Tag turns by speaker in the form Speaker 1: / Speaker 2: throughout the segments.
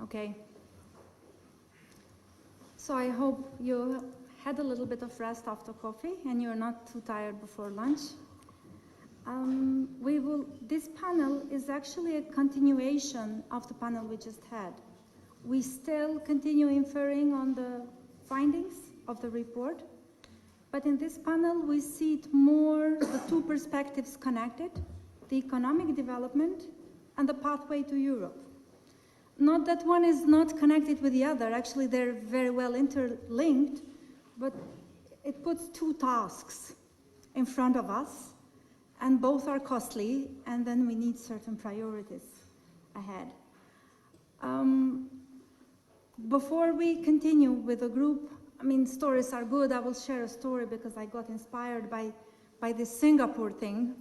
Speaker 1: Okay. So I hope you had a little bit of rest after coffee and you're not too tired before lunch. This panel is actually a continuation of the panel we just had. We still continue inferring on the findings of the report, but in this panel we see it more, the two perspectives connected, the economic development and the pathway to Europe. Not that one is not connected with the other, actually they're very well interlinked, but it puts two tasks in front of us, and both are costly, and then we need certain priorities ahead. Before we continue with the group, I mean, stories are good. I will share a story because I got inspired by this Singapore thing.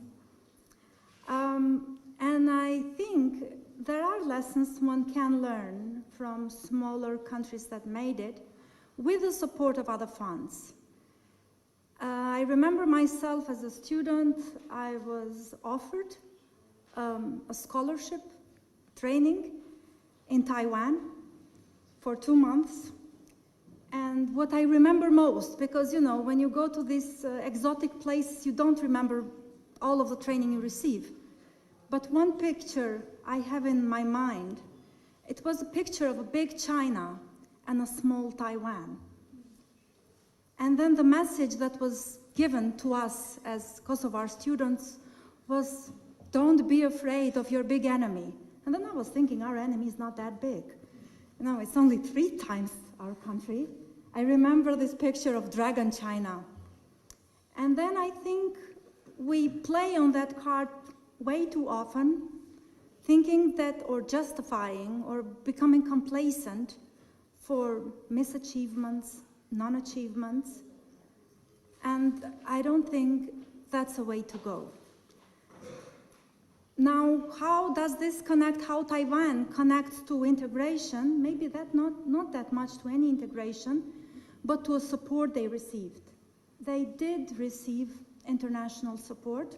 Speaker 1: And I think there are lessons one can learn from smaller countries that made it with the support of other funds. I remember myself as a student, I was offered a scholarship training in Taiwan for 2 months. And what I remember most, because you know, when you go to this exotic place, you don't remember all of the training you receive. But one picture I have in my mind, it was a picture of a big China and a small Taiwan. And then the message that was given to us as Kosovar students was, don't be afraid of your big enemy. And then I was thinking, our enemy is not that big. You know, it's only 3 times our country. I remember this picture of Dragon China. And then I think we play on that card way too often, thinking that, or justifying, or becoming complacent for misachievements, non-achievements. And I don't think that's a way to go. Now, how does this connect, how Taiwan connects to integration? Maybe that not that much to any integration, but to a support they received. They did receive international support,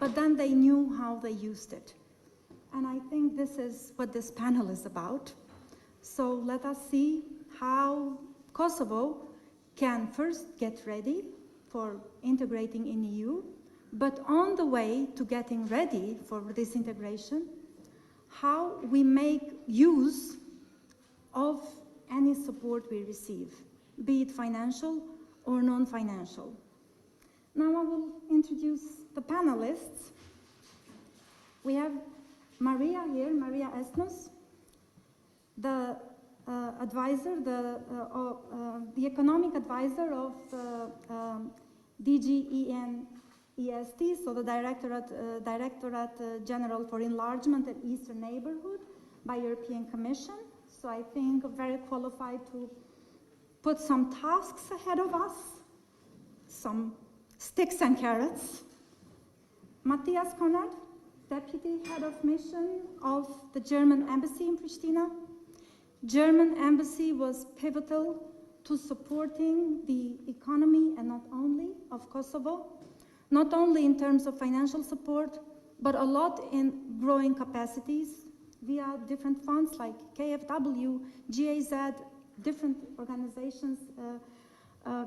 Speaker 1: but then they knew how they used it. And I think this is what this panel is about. So let us see how Kosovo can first get ready for integrating in EU, but on the way to getting ready for this integration, how we make use of any support we receive, be it financial or non-financial. Now I will introduce the panelists. We have Maria here, Maria Esnos, the advisor, the economic advisor of DGENEST, so the Directorate General for Enlargement and Eastern Neighborhood by European Commission. So I think very qualified to put some tasks ahead of us, some sticks and carrots. Matthias Konrad, Deputy Head of Mission of the German Embassy in Pristina. German Embassy was pivotal to supporting the economy and not only of Kosovo, not only in terms of financial support, but a lot in growing capacities via different funds like KfW, GAZ, different organizations,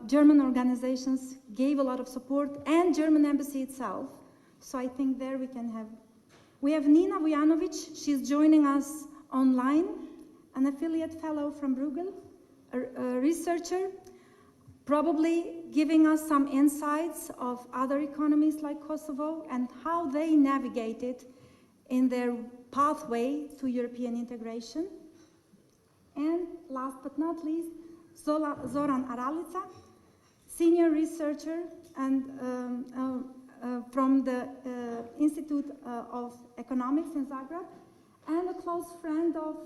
Speaker 1: German organizations gave a lot of support, and German Embassy itself. So I think there we have Nina Vujanovic, she's joining us online, an affiliate fellow from Bruegel, a researcher, probably giving us some insights of other economies like Kosovo and how they navigated in their pathway to European integration. And last but not least, Zoran Aralica, senior researcher and from the Institute of Economics in Zagreb, and a close friend of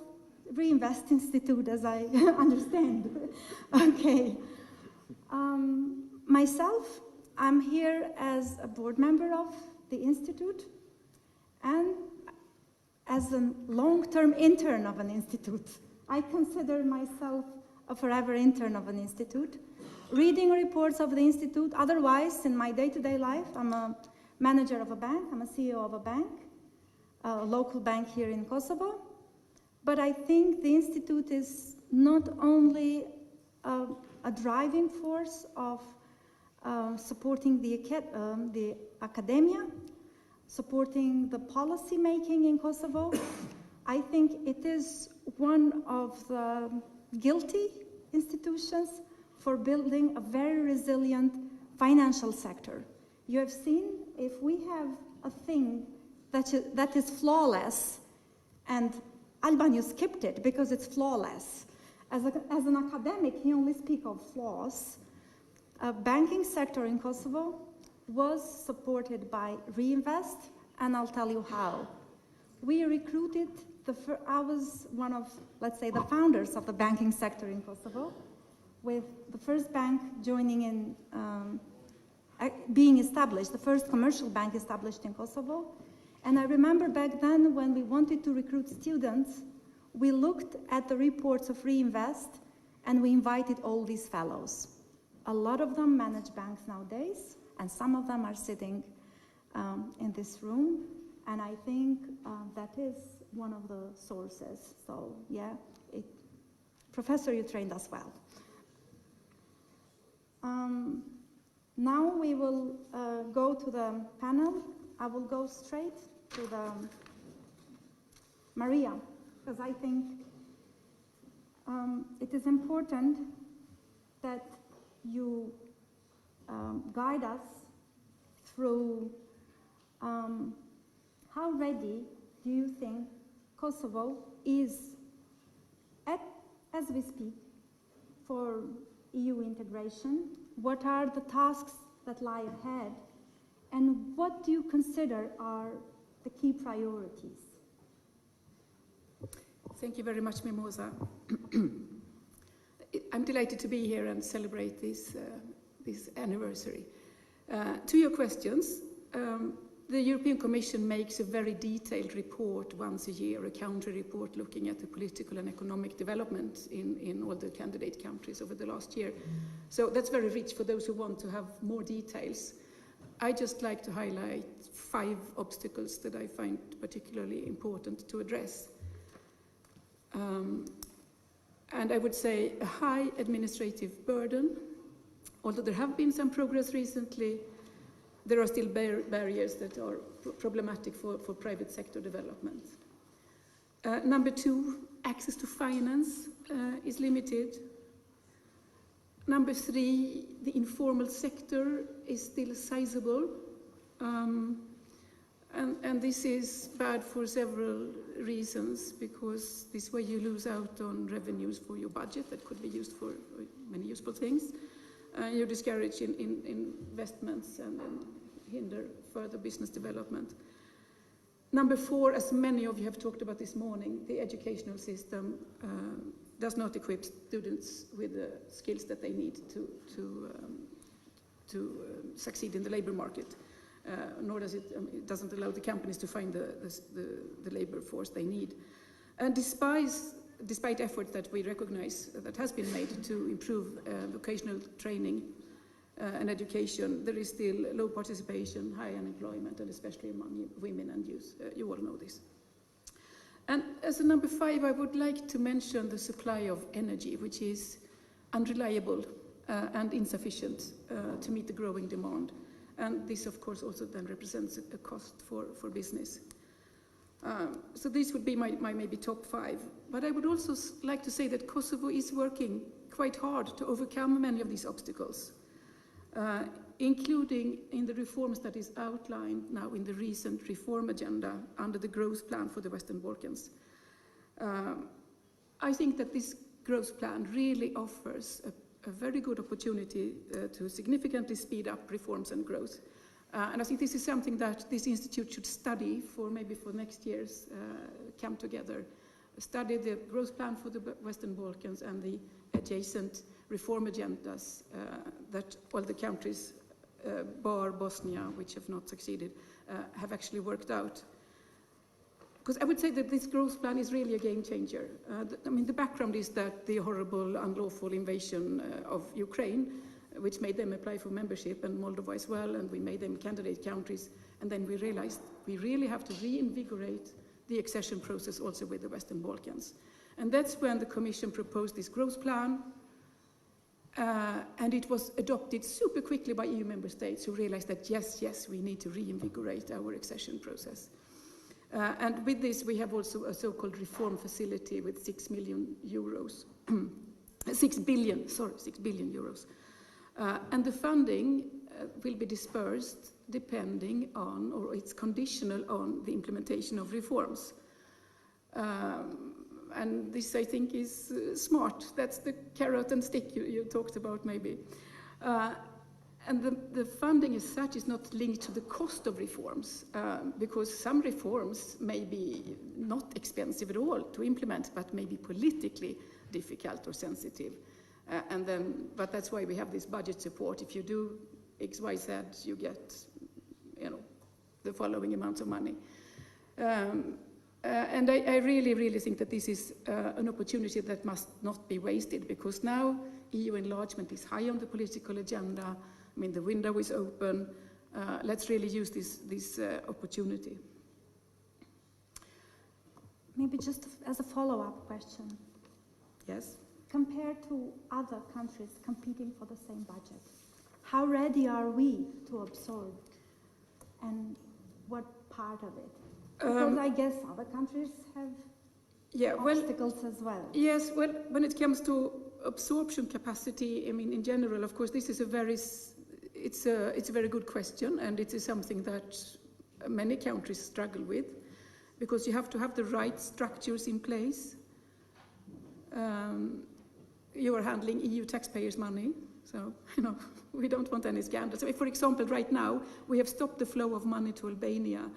Speaker 1: Riinvest Institute, as I understand. Okay. Myself, I'm here as a board member of the Institute and as a long-term intern of an institute. I consider myself a forever intern of an institute, reading reports of the institute. Otherwise, in my day-to-day life, I'm a manager of a bank, I'm a CEO of a bank, a local bank here in Kosovo. But I think the Institute is not only a driving force of supporting the academia, supporting the policy making in Kosovo. I think it is one of the guilty institutions for building a very resilient financial sector. You have seen, if we have a thing that is flawless, and Alban, you skipped it because it's flawless. As an academic, he only speaks of flaws. A banking sector in Kosovo was supported by Riinvest, and I'll tell you how. We recruited, I was one of, let's say, the founders of the banking sector in Kosovo, with the first bank joining in, being established, the first commercial bank established in Kosovo. And I remember back then when we wanted to recruit students, we looked at the reports of Riinvest and we invited all these fellows. A lot of them manage banks nowadays, and some of them are sitting in this room. And I think that is one of the sources. So yeah, Professor, you trained us well. Now we will go to the panel. I will go straight to the Maria, because I think it is important that you guide us through how ready do you think Kosovo is, as we speak, for EU integration? What are the tasks that lie ahead? And what do you consider are the key priorities?
Speaker 2: Thank you very much, Mimosa. I'm delighted to be here and celebrate this anniversary. To your questions, the European Commission makes a very detailed report once a year, a country report looking at the political and economic development in all the candidate countries over the last year. So that's very rich for those who want to have more details. I just like to highlight 5 obstacles that I find particularly important to address. And I would say a high administrative burden. Although there have been some progress recently, there are still barriers that are problematic for private sector development. Number 2, access to finance is limited. Number 3, the informal sector is still sizable. And this is bad for several reasons, because this way you lose out on revenues for your budget that could be used for many useful things. You discourage investments and hinder further business development. Number 4, as many of you have talked about this morning, the educational system does not equip students with the skills that they need to succeed in the labor market. Nor does it doesn't allow the companies to find the labor force they need. And despite efforts that we recognize that has been made to improve vocational training and education, there is still low participation, high unemployment, and especially among women and youth. You all know this. And as a number 5, I would like to mention the supply of energy, which is unreliable and insufficient to meet the growing demand. And this, of course, also then represents a cost for business. So these would be my maybe top 5. But I would also like to say that Kosovo is working quite hard to overcome many of these obstacles, including in the reforms that is outlined now in the recent reform agenda under the growth plan for the Western Balkans. I think that this growth plan really offers a very good opportunity to significantly speed up reforms and growth. And I think this is something that this institute should study for maybe for next year's come together. Study the growth plan for the Western Balkans and the adjacent reform agendas that all the countries, bar Bosnia, which have not succeeded, have actually worked out. Because I would say that this growth plan is really a game changer. The background is that the horrible, unlawful invasion of Ukraine, which made them apply for membership, and Moldova as well, and we made them candidate countries, and then we realized we really have to reinvigorate the accession process also with the Western Balkans. And that's when the Commission proposed this growth plan, and it was adopted super quickly by EU member states who realized that yes, we need to reinvigorate our accession process. And with this, we have also a so-called reform facility with 6 million euros. 6 billion euros. And the funding will be dispersed depending on, or it's conditional on, the implementation of reforms. And this, I think, is smart. That's the carrot and stick you talked about, maybe. And the funding as such is not linked to the cost of reforms, because some reforms may be not expensive at all to implement, but may be politically difficult or sensitive. But that's why we have this budget support. If you do X, Y, Z, you get, the following amounts of money. And I really think that this is an opportunity that must not be wasted, because now EU enlargement is high on the political agenda. I mean, the window is open. Let's really use this opportunity.
Speaker 1: Maybe just as a follow-up question.
Speaker 2: Yes?
Speaker 1: Compared to other countries competing for the same budget, how ready are we to absorb, and what part of it? Because I guess other countries have obstacles as well.
Speaker 2: Yes, well, when it comes to absorption capacity, I mean, in general, of course, this is a very good question, and it is something that many countries struggle with, because you have to have the right structures in place. You are handling EU taxpayers' money, so we don't want any scandals. So, for example, right now we have stopped the flow of money to Albania,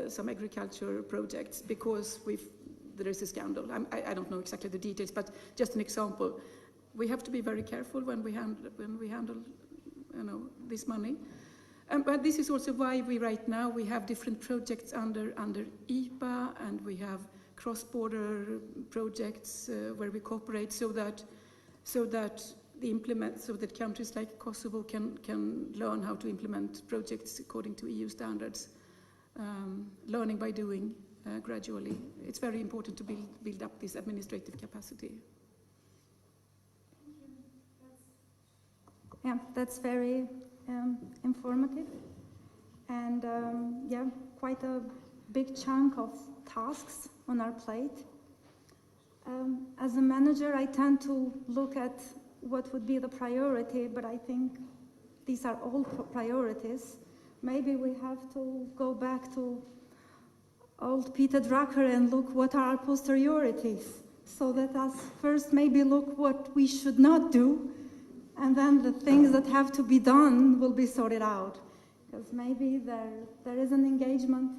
Speaker 2: some agriculture projects, because there is a scandal. I don't know exactly the details, but just an example. We have to be very careful when we handle this money. But this is also why right now we have different projects under IPA, and we have cross-border projects where we cooperate so that countries like Kosovo can learn how to implement projects according to EU standards, learning by doing gradually. It's very important to build up this administrative capacity.
Speaker 1: Yeah, that's very informative, and quite a big chunk of tasks on our plate. As a manager, I tend to look at what would be the priority, but I think these are all priorities. Maybe we have to go back to old pt.2 and look what are our posteriorities. So let us first maybe look what we should not do, and then the things that have to be done will be sorted out. Because maybe there is an engagement,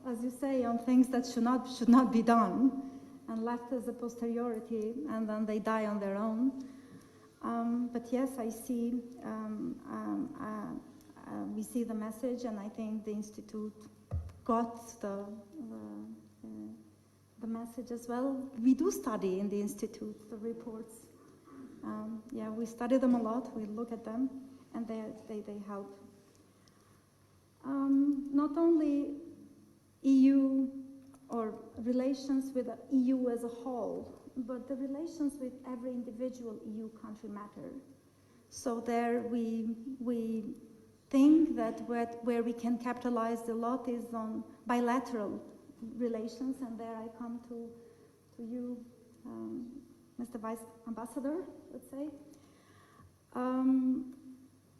Speaker 1: as you say, on things that should not be done, and left as a posteriority, and then they die on their own. But yes, I see, we see the message, and I think the Institute got the message as well. We do study in the Institute the reports. We study them a lot, we look at them, and they help. Not only EU or relations with the EU as a whole, but the relations with every individual EU country matter. So there we think that where we can capitalize a lot is on bilateral relations, and there I come to you, Mr. Vice Ambassador, let's say.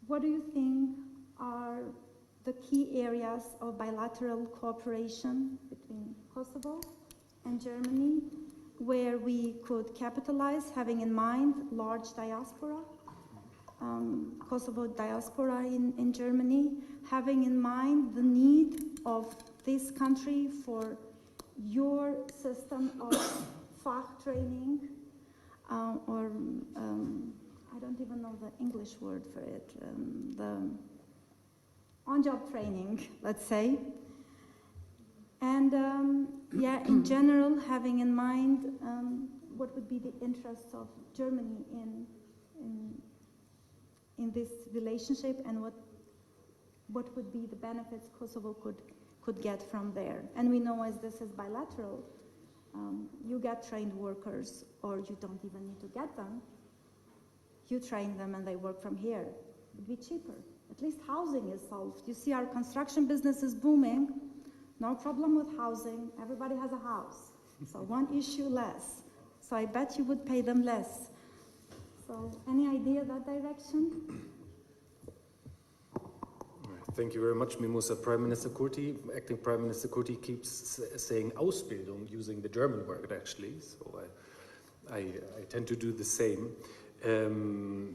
Speaker 1: What do you think are the key areas of bilateral cooperation between Kosovo and Germany where we could capitalize, having in mind large diaspora, Kosovo diaspora in Germany, having in mind the need of this country for your system of Fach training, or I don't even know the English word for it, the on-job training, let's say. And in general, having in mind what would be the interests of Germany in this relationship, and what would be the benefits Kosovo could could get from there. And we know as this is bilateral, you get trained workers, or you don't even need to get them. You train them and they work from here. It'd be cheaper. At least housing is solved. You see our construction business is booming. No problem with housing. Everybody has a house. So one issue less. So I bet you would pay them less. So any idea that direction?
Speaker 3: Thank you very much, Mimosa. Prime Minister Kurti, acting Prime Minister Kurti keeps saying Ausbildung, using the German word actually. So I tend to do the same.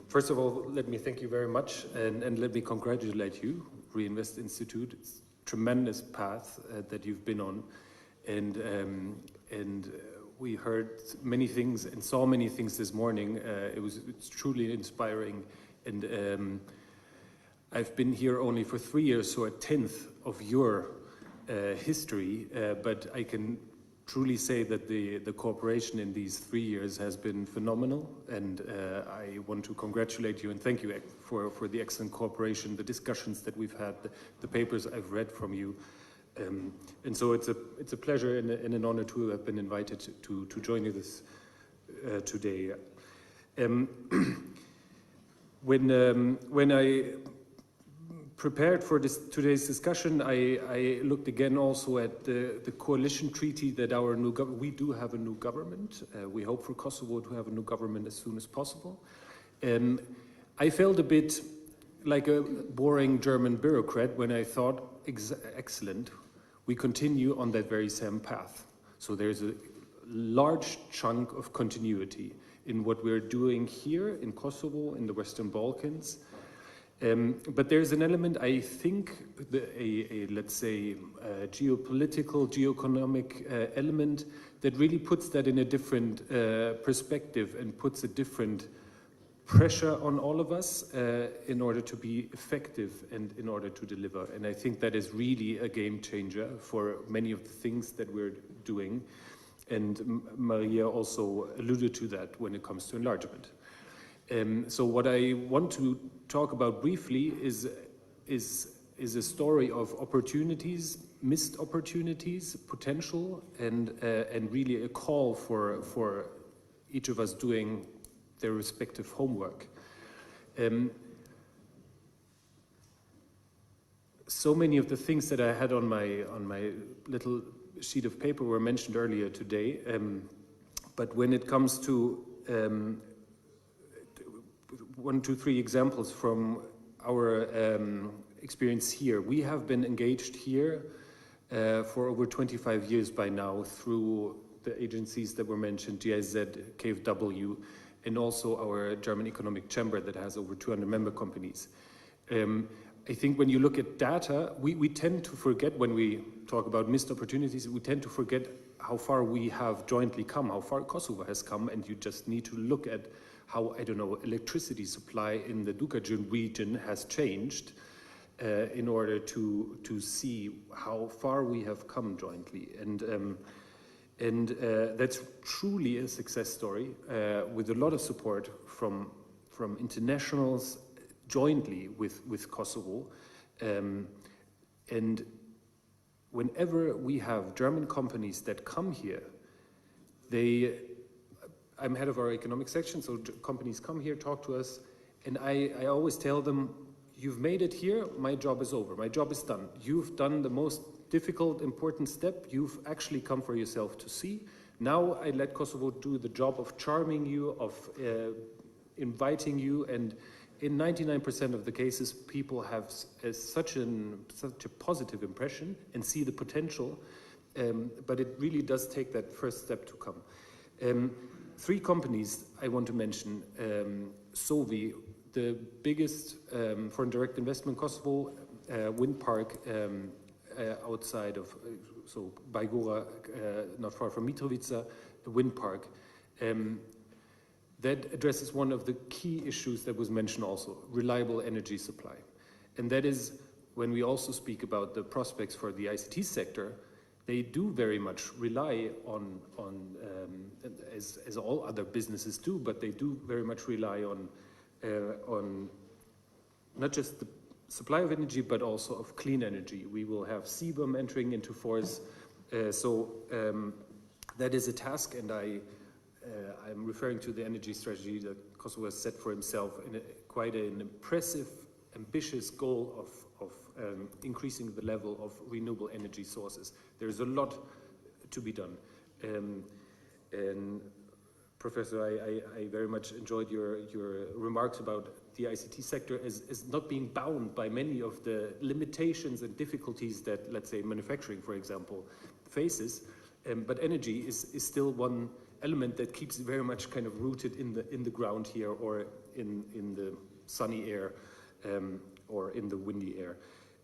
Speaker 3: First of all, let me thank you very much, and let me congratulate you, Riinvest Institute. It's a tremendous path that you've been on, and we heard many things and saw many things this morning. It's truly inspiring, and I've been here only for 3 years, so a tenth of your history, but I can truly say that the cooperation in these 3 years has been phenomenal, and I want to congratulate you and thank you for the excellent cooperation, the discussions that we've had, the papers I've read from you, and so it's a pleasure and an honor to have been invited to join you this today. When I prepared for today's discussion, I looked again also at the coalition treaty that our new government, we do have a new government. We hope for Kosovo to have a new government as soon as possible. I felt a bit like a boring German bureaucrat when I thought, excellent, we continue on that very same path. So there's a large chunk of continuity in what we're doing here in Kosovo, in the Western Balkans. But there's an element, I think, let's say, geopolitical, geoeconomic element that really puts that in a different perspective and puts a different pressure on all of us in order to be effective and in order to deliver. And I think that is really a game changer for many of the things that we're doing. And Maria also alluded to that when it comes to enlargement. So what I want to talk about briefly is a story of opportunities, missed opportunities, potential, and really a call for each of us doing their respective homework. So many of the things that I had on my little sheet of paper were mentioned earlier today, but when it comes to 1, 2, 3 examples from our experience here. We have been engaged here for over 25 years by now through the agencies that were mentioned, GIZ, KfW, and also our German Economic Chamber that has over 200 member companies. I think when you look at data, we tend to forget when we talk about missed opportunities, we tend to forget how far we have jointly come, how far Kosovo has come, and you just need to look at how, I don't know, electricity supply in the Dukagjin region has changed in order to see how far we have come jointly. And that's truly a success story with a lot of support from internationals jointly with Kosovo. And whenever we have German companies that come here, I'm head of our economic section, so companies come here, talk to us, and I always tell them, you've made it here, my job is over, my job is done. You've done the most difficult, important step, you've actually come for yourself to see. Now I let Kosovo do the job of charming you, of inviting you, and in 99% of the cases, people have such a positive impression and see the potential, but it really does take that first step to come. 3 companies I want to mention. Sovi, the biggest foreign direct investment in Kosovo, wind park outside of, so Bajgora, not far from Mitrovica, a wind park. That addresses one of the key issues that was mentioned also, reliable energy supply. And that is, when we also speak about the prospects for the ICT sector, they do very much rely on as all other businesses do, but they do very much rely on not just supply of energy, but also of clean energy. We will have CBAM entering into force. That is a task, and I'm referring to the energy strategy that Kosovo has set for himself in quite an impressive, ambitious goal of increasing the level of renewable energy sources. There's a lot to be done. And Professor, I very much enjoyed your remarks about the ICT sector as not being bound by many of the limitations and difficulties that, let's say, manufacturing, for example, faces. But energy is still one element that keeps very much kind of rooted in the ground here, or in the sunny air, or in the windy air.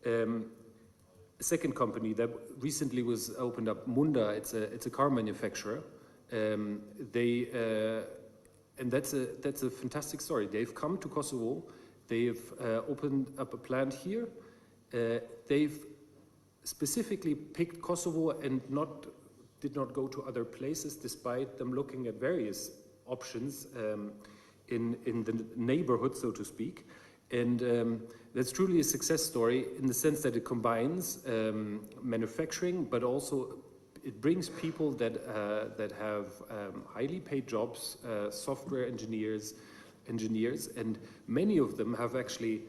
Speaker 3: A second company that recently was opened up, Munda, it's a car manufacturer. And that's a fantastic story. They've come to Kosovo. They've opened up a plant here. They've specifically picked Kosovo and did not go to other places, despite them looking at various options in the neighborhood, so to speak. And that's truly a success story in the sense that it combines manufacturing, but also it brings people that have highly paid jobs, software engineers, and many of them have actually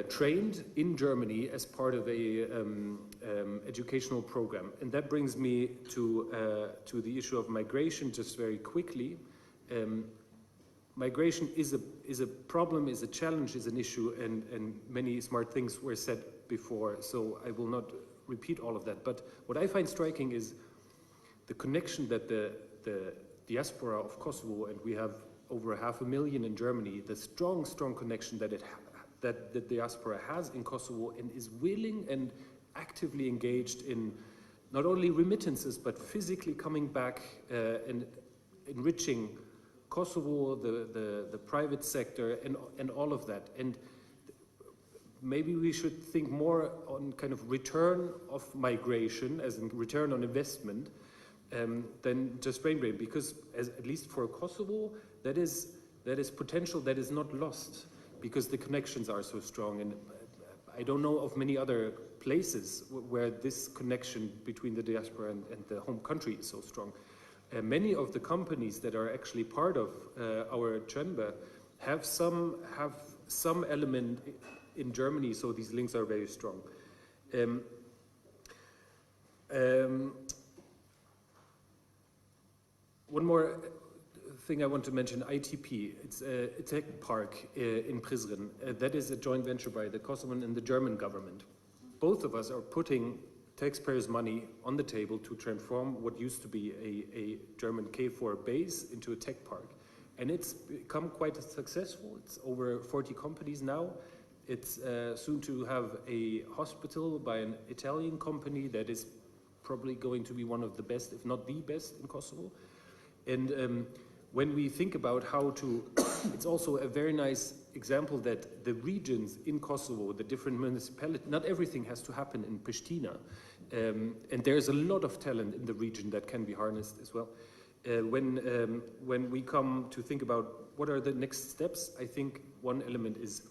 Speaker 3: trained in Germany as part of a educational program. And that brings me to the issue of migration just very quickly. Migration is a problem, is a challenge, is an issue, and many smart things were said before, so I will not repeat all of that. But what I find striking is the connection that the diaspora of Kosovo, and we have over 500,000 in Germany, the strong connection that the diaspora has in Kosovo, and is willing and actively engaged in not only remittances, but physically coming back and enriching Kosovo, the private sector, and all of that. And maybe we should think more on kind of return of migration, as in return on investment, than just brain drain, because at least for Kosovo, that is potential that is not lost, because the connections are so strong. And I don't know of many other places where this connection between the diaspora and the home country is so strong. Many of the companies that are actually part of our chamber have some element in Germany, so these links are very strong. One more thing I want to mention, ITP. It's a tech park in Prizren. That is a joint venture by the Kosovan and the German government. Both of us are putting taxpayers' money on the table to transform what used to be a German K4 base into a tech park. And it's become quite successful. It's over 40 companies now. It's soon to have a hospital by an Italian company that is probably going to be one of the best, if not the best, in Kosovo. And when we think about how to, it's also a very nice example that the regions in Kosovo, the different municipalities, not everything has to happen in Pristina. And there's a lot of talent in the region that can be harnessed as well. When we come to think about what are the next steps, I think one element is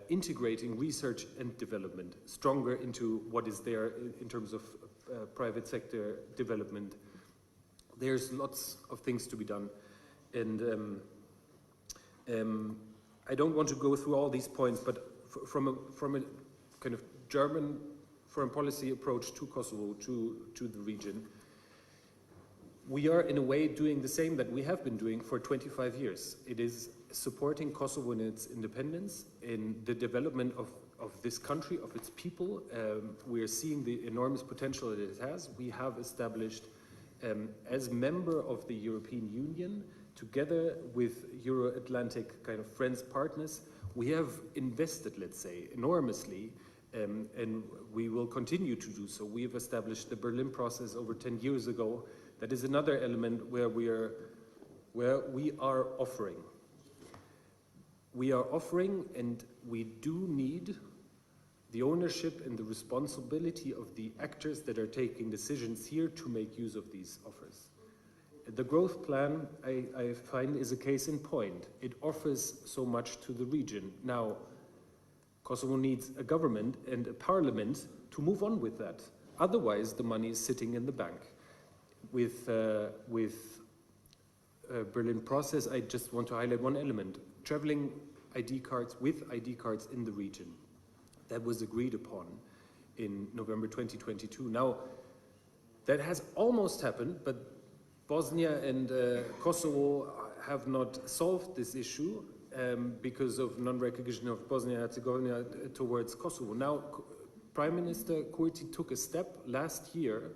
Speaker 3: integrating research and development stronger into what is there in terms of private sector development. There's lots of things to be done. And I don't want to go through all these points, but from a kind of German foreign policy approach to Kosovo, to the region, we are in a way doing the same that we have been doing for 25 years. It is supporting Kosovo in its independence, in the development of this country, of its people. We are seeing the enormous potential that it has. We have established, as member of the European Union, together with Euro-Atlantic kind of friends, partners, we have invested, let's say, enormously, and we will continue to do so. We have established the Berlin process over 10 years ago. That is another element where we are offering. We are offering, and we do need the ownership and the responsibility of the actors that are taking decisions here to make use of these offers. The growth plan, I find, is a case in point. It offers so much to the region. Now, Kosovo needs a government and a parliament to move on with that. Otherwise, the money is sitting in the bank. With Berlin process, I just want to highlight one element. Traveling ID cards with ID cards in the region. That was agreed upon in November 2022. Now, that has almost happened, but Bosnia and Kosovo have not solved this issue because of non-recognition of Bosnia and Herzegovina towards Kosovo. Now, Prime Minister Kurti took a step last year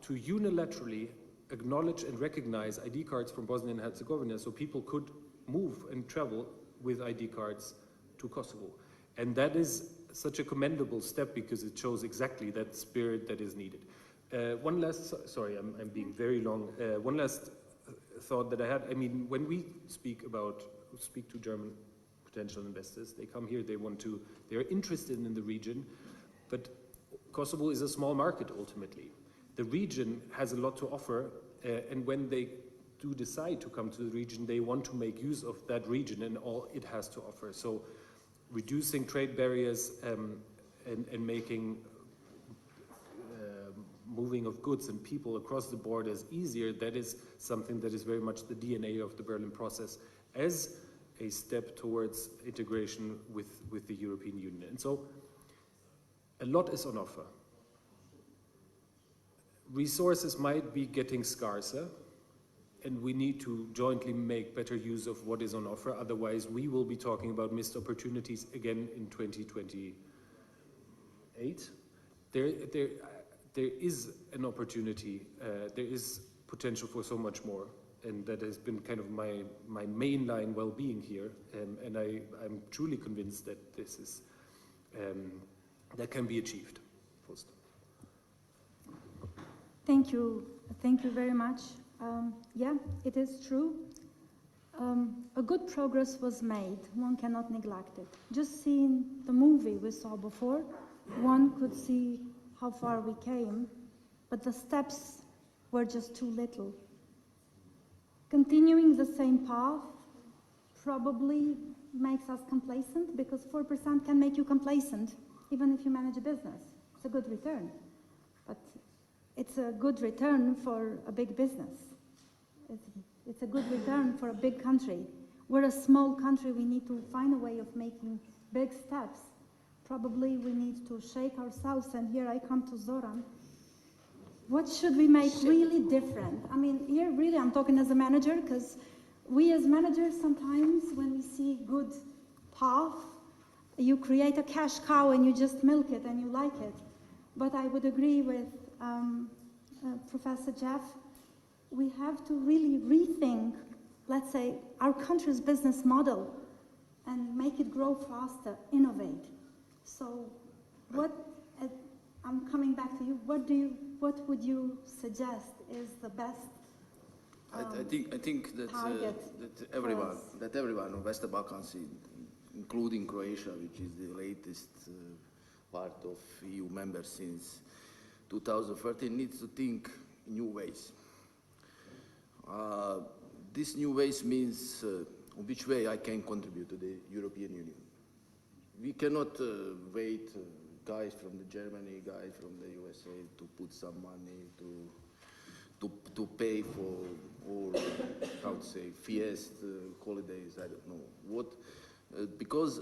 Speaker 3: to unilaterally acknowledge and recognize ID cards from Bosnia and Herzegovina so people could move and travel with ID cards to Kosovo. And that is such a commendable step because it shows exactly that spirit that is needed. One last, sorry, I'm being very long. One last thought that I had, I mean, when we speak to German potential investors, they come here, they're interested in the region, but Kosovo is a small market ultimately. The region has a lot to offer, and when they do decide to come to the region, they want to make use of that region and all it has to offer. So reducing trade barriers and making moving of goods and people across the borders easier, that is something that is very much the DNA of the Berlin process as a step towards integration with the European Union. And so a lot is on offer. Resources might be getting scarcer, and we need to jointly make better use of what is on offer. Otherwise, we will be talking about missed opportunities again in 2028. There is an opportunity, there is potential for so much more, and that has been kind of my mainline well-being here, and I'm truly convinced that this is, that can be achieved.
Speaker 1: Thank you very much. Yeah, it is true. A good progress was made, one cannot neglect it. Just seeing the movie we saw before, one could see how far we came, but the steps were just too little. Continuing the same path probably makes us complacent, because 4% can make you complacent, even if you manage a business. It's a good return, but it's a good return for a big business. It's a good return for a big country. We're a small country, we need to find a way of making big steps. Probably we need to shake ourselves, and here I come to Zoran. What should we make really different? I mean, here really I'm talking as a manager, because we as managers sometimes when we see good path, you create a cash cow and you just milk it and you like it. But I would agree with Professor Jeff, we have to really rethink, let's say, our country's business model and make it grow faster, innovate. So I'm coming back to you, what would you suggest is the best
Speaker 4: I think that everyone in Western Balkans, including Croatia, which is the latest part of EU member since 2013, needs to think new ways. This new ways means which way I can contribute to the European Union. We cannot wait guys from the Germany, guys from the USA to put some money to pay for all, how to say, fiesta, holidays, I don't know what, because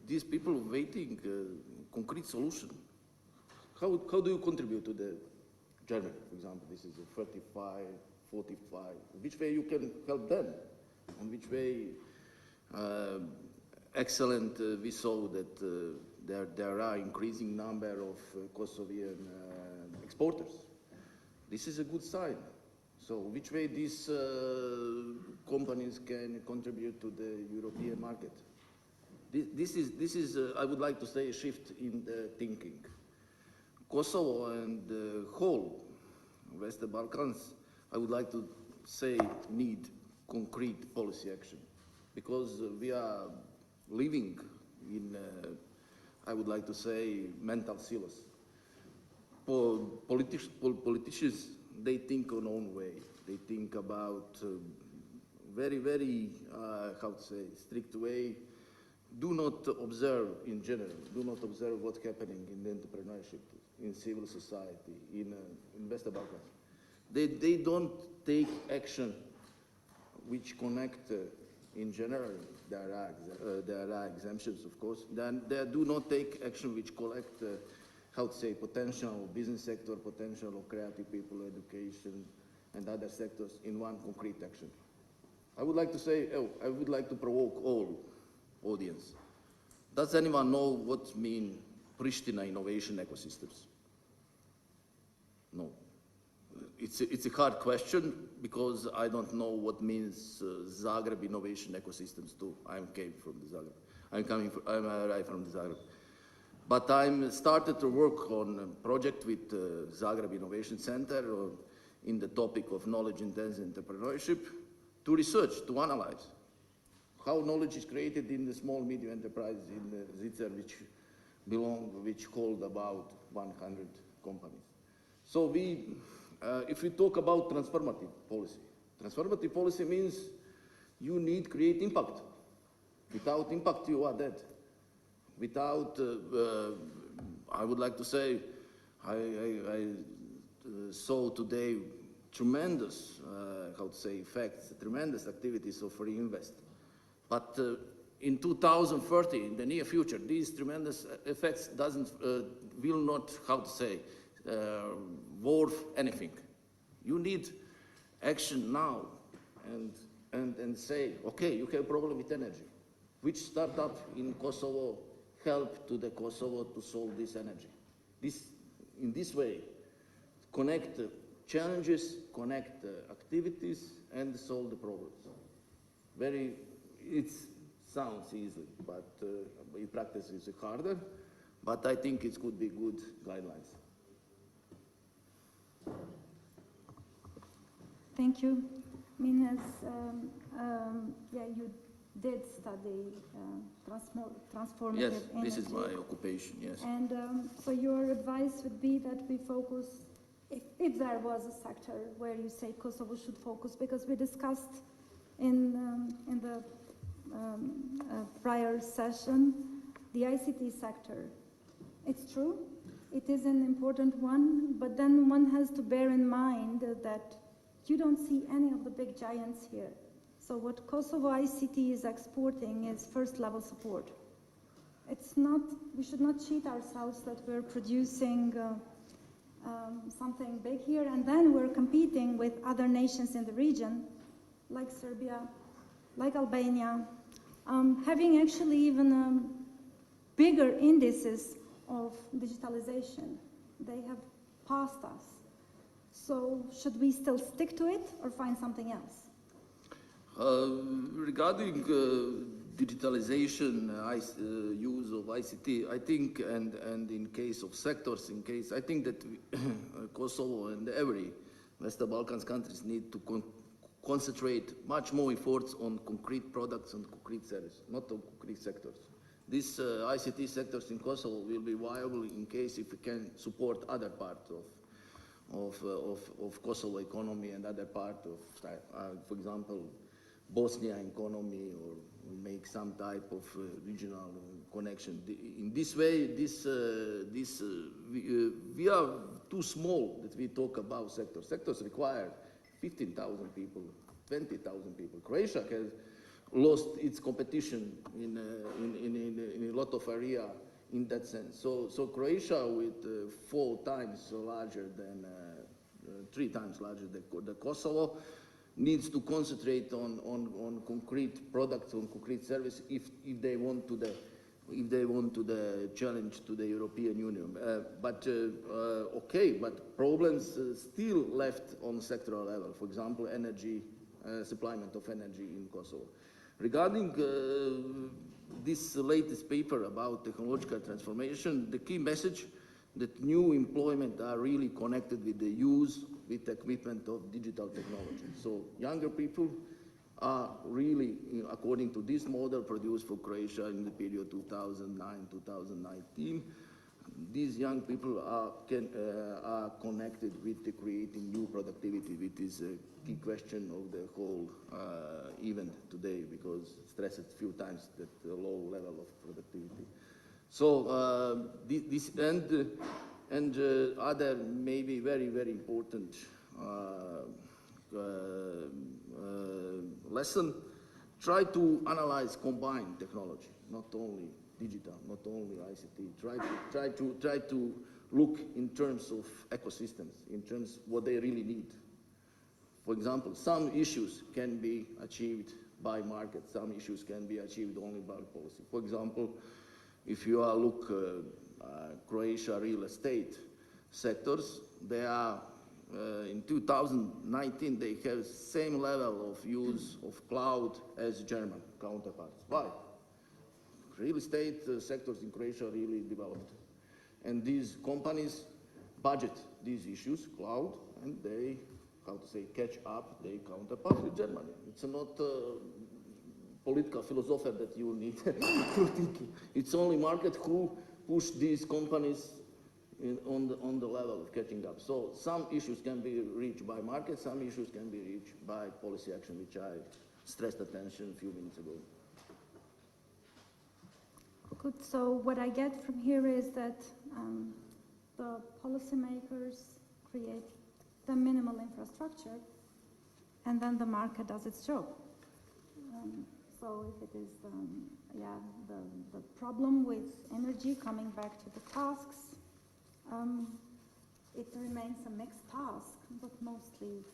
Speaker 4: these people waiting concrete solution. How do you contribute to the Germany, for example? This is a 35, 45. Which way you can help them? On which way? Excellent. We saw that there are increasing number of Kosovian exporters. This is a good sign. So which way these companies can contribute to the European market? This is I would like to say, a shift in the thinking. Kosovo and the whole Western Balkans, I would like to say, need concrete policy action, because we are living in, I would like to say, mental silos. Politicians, they think on own way. They think about very, very, how to say, strict way do not observe in general, do not observe what's happening in the entrepreneurship, in civil society, in Western Balkans. They don't take action which connect, in general, there are exemptions, of course. Then they do not take action which collect, how to say, potential business sector, potential of creative people, education, and other sectors in one concrete action. I would like to say, I would like to provoke all audience. Does anyone know what mean Pristina innovation ecosystems? No. It's a hard question because I don't know what means Zagreb innovation ecosystems too. I came from the Zagreb. I'm arrived from the Zagreb. But I started to work on a project with Zagreb Innovation Center in the topic of knowledge-intensive entrepreneurship to research, to analyze how knowledge is created in the small medium enterprises in Zicer, which hold about 100 companies. So if we talk about transformative policy means you need to create impact. Without impact, you are dead. Without, I would like to say, I saw today tremendous, how to say, effects, tremendous activities of Riinvest. But in 2030, in the near future, these tremendous effects will not, how to say, worth anything. You need action now and say, okay, you have a problem with energy. Which startup in Kosovo help to the Kosovo to solve this energy? In this way, connect challenges, connect activities, and solve the problems. It sounds easy, but in practice it's harder, but I think it could be good guidelines.
Speaker 1: Thank you. I mean, you did study transformative
Speaker 4: Yes,
Speaker 1: energy.
Speaker 4: this is my occupation, yes.
Speaker 1: And so your advice would be that we focus, if there was a sector where you say Kosovo should focus, because we discussed in the prior session, the ICT sector. It's true, it is an important one, but then one has to bear in mind that you don't see any of the big giants here. So what Kosovo ICT is exporting is first-level support. It's not, we should not cheat ourselves that we're producing something big here, and then we're competing with other nations in the region, like Serbia, like Albania, having actually even bigger indices of digitalization. They have passed us. So should we still stick to it or find something else?
Speaker 4: Regarding digitalization, use of ICT, I think, and in case of sectors, I think that Kosovo and every Western Balkans countries need to concentrate much more efforts on concrete products and concrete services, not on concrete sectors. These ICT sectors in Kosovo will be viable in case if we can support other parts of Kosovo economy and other part of, for example, Bosnia economy, or make some type of regional connection. In this way, we are too small that we talk about sectors. Sectors require 15,000 people, 20,000 people. Croatia has lost its competition in a lot of area in that sense. So Croatia with 4 times larger than, 3 times larger than the Kosovo, needs to concentrate on concrete products, on concrete service if they want to the challenge to the European Union. But problems still left on sectoral level. For example, energy, supplyment of energy in Kosovo. Regarding this latest paper about technological transformation, the key message that new employment are really connected with the use, with the equipment of digital technology. So younger people are really, according to this model produced for Croatia in the period 2009-2019, these young people are connected with the creating new productivity, which is a key question of the whole event today, because stressed a few times that low level of productivity. So this and other maybe very, very important lesson, try to analyze combined technology, not only digital, not only ICT. Try to look in terms of ecosystems, in terms of what they really need. For example, some issues can be achieved by market, some issues can be achieved only by policy. For example, if you look Croatia real estate sectors, they are in 2019 they have same level of use of cloud as German counterparts. Why? Real estate sectors in Croatia really developed, and these companies budget these issues, cloud, and they, how to say, catch up their counterparts with Germany. It's not political philosophy that you need to think. It's only market who push these companies on the level of catching up. So some issues can be reached by market, some issues can be reached by policy action, which I stressed attention a few minutes ago.
Speaker 1: Good. So what I get from here is that the policymakers create the minimal infrastructure, and then the market does its job. So if it is, the problem with energy, coming back to the tasks, it remains a mixed task, but mostly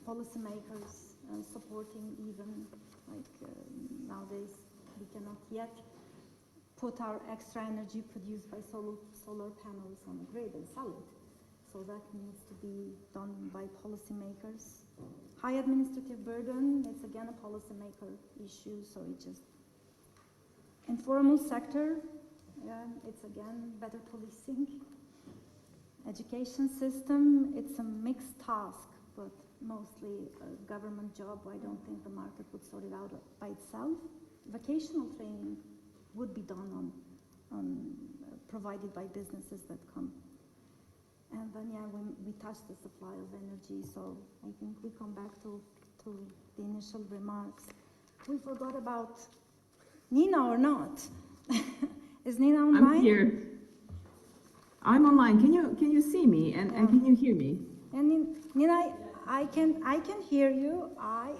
Speaker 1: policymakers supporting, even like nowadays we cannot yet put our extra energy produced by solar panels on the grid and sell it. So that needs to be done by policymakers. High administrative burden, it's again a policymaker issue, so it just... Informal sector, it's again better policing. Education system, it's a mixed task, but mostly a government job. I don't think the market would sort it out by itself. Vocational training would be done provided by businesses that come. And then, we touched the supply of energy, so I think we come back to the initial remarks. We forgot about Nina or not? Is Nina online?
Speaker 5: I'm here. I'm online. Can you see me and can you hear me?
Speaker 1: And Nina, I can hear you. I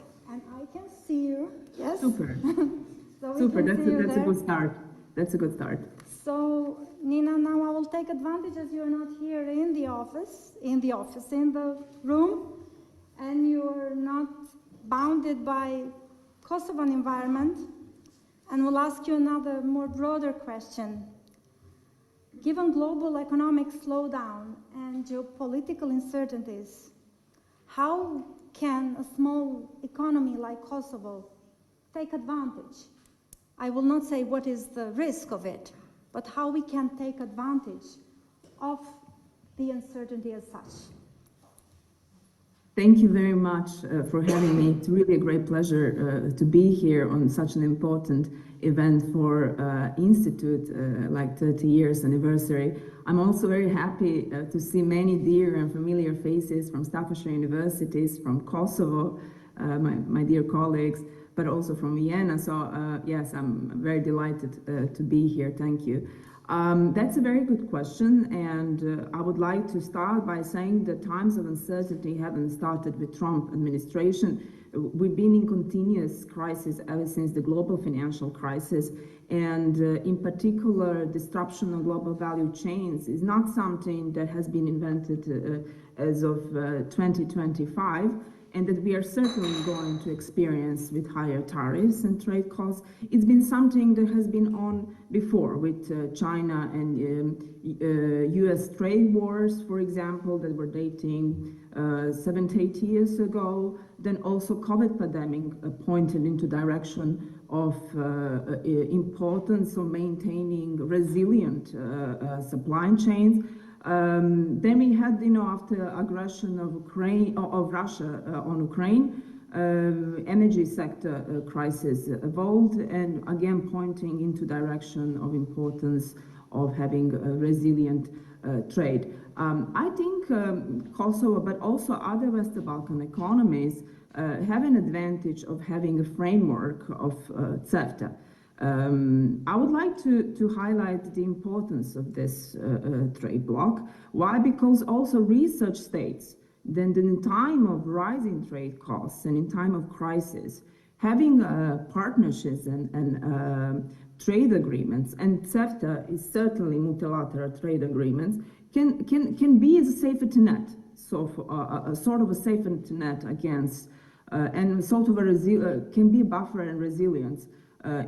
Speaker 1: can see you. Yes.
Speaker 5: Super.
Speaker 1: So
Speaker 5: Super. That's
Speaker 1: a
Speaker 5: good start. That's a good start.
Speaker 1: So Nina, now I will take advantage as you're not here in the room, and you're not bounded by Kosovan environment, and we'll ask you another more broader question. Given global economic slowdown and geopolitical uncertainties, how can a small economy like Kosovo take advantage? I will not say what is the risk of it, but how we can take advantage of the uncertainty as such.
Speaker 5: Thank you very much for having me. It's really a great pleasure to be here on such an important event for Institute, like 30 years anniversary. I'm also very happy to see many dear and familiar faces from Staffordshire universities, from Kosovo, my dear colleagues, but also from Vienna. So yes, I'm very delighted to be here. Thank you. That's a very good question, and I would like to start by saying that times of uncertainty haven't started with Trump administration. We've been in continuous crisis ever since the global financial crisis, and in particular, disruption of global value chains is not something that has been invented as of 2025, and that we are certainly going to experience with higher tariffs and trade costs. It's been something that has been on before with China and US trade wars, for example, that were dating 7 to 8 years ago. Then also COVID pandemic pointed into direction of importance of maintaining resilient supply chains. Then we had, after aggression of Russia on Ukraine, energy sector crisis evolved, and again pointing into direction of importance of having a resilient trade. I think Kosovo, but also other Western Balkan economies, have an advantage of having a framework of CEFTA. I would like to highlight the importance of this trade bloc. Why? Because also research states that in time of rising trade costs and in time of crisis, having partnerships and trade agreements, and CEFTA is certainly multilateral trade agreements, can be as a safety net, so a sort of a safety net against, and sort of can be a buffer and resilience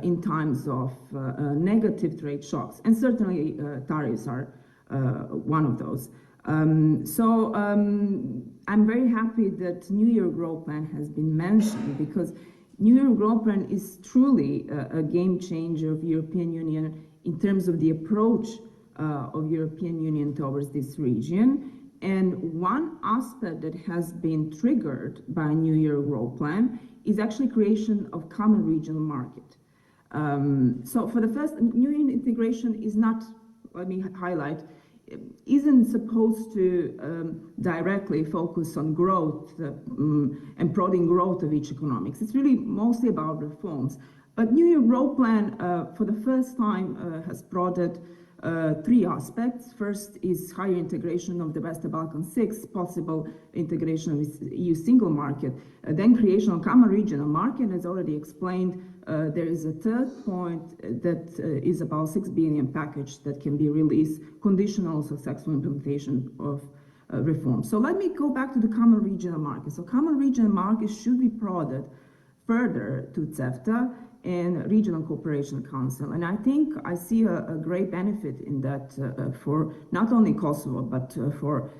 Speaker 5: in times of negative trade shocks, and certainly tariffs are one of those. I'm very happy that New Year Growth Plan has been mentioned, because New Year Growth Plan is truly a game changer of European Union in terms of the approach of European Union towards this region. And one aspect that has been triggered by New Year Growth Plan is actually creation of common regional market. So for the first, New Union integration is not, let me highlight, isn't supposed to directly focus on growth and prodding growth of each economics. It's really mostly about reforms. But New Year Growth Plan, for the first time, has prodded three aspects. First is higher integration of the Western Balkan 6, possible integration with EU single market, then creation of common regional market. As already explained, there is a third point that is about 6 billion package that can be released, conditional successful implementation of reform. So let me go back to the common regional market. So common regional market should be prodded further to CEFTA and Regional Cooperation Council. And I think I see a great benefit in that for not only Kosovo, but for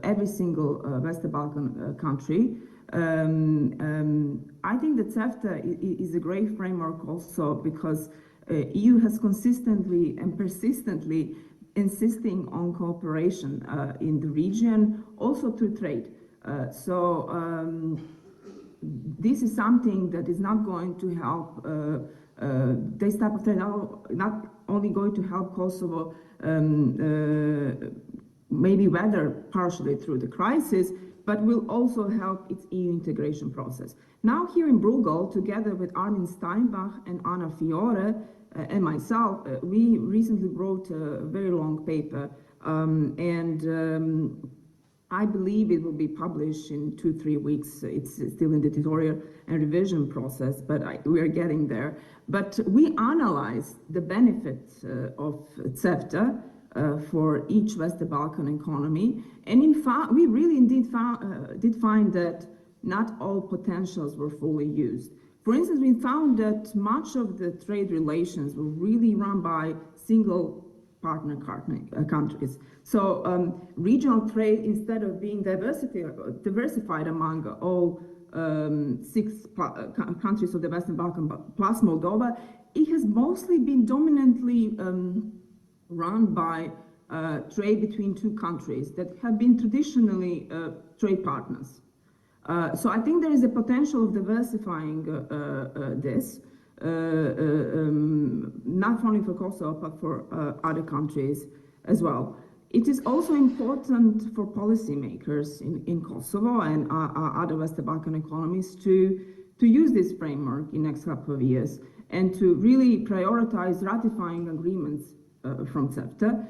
Speaker 5: every single Western Balkan country. I think that CEFTA is a great framework also because EU has consistently and persistently insisting on cooperation in the region, also through trade. This is something that is not going to help, this type of trade, not only going to help Kosovo maybe weather partially through the crisis, but will also help its EU integration process. Now here in Bruegel, together with Armin Steinbach and Anna Fiore and myself, we recently wrote a very long paper, I believe it will be published in 2-3 weeks. It's still in the editorial and revision process, but we are getting there. But we analyzed the benefits of CEFTA for each Western Balkan economy, and in fact, we really indeed did find that not all potentials were fully used. For instance, we found that much of the trade relations were really run by single partner countries. So regional trade, instead of being diversified among all 6 countries of the Western Balkan plus Moldova, it has mostly been dominantly run by trade between 2 countries that have been traditionally trade partners. So I think there is a potential of diversifying this. Not only for Kosovo, but for other countries as well. It is also important for policymakers in Kosovo and other Western Balkan economies to use this framework in the next couple of years and to really prioritize ratifying agreements from CEFTA.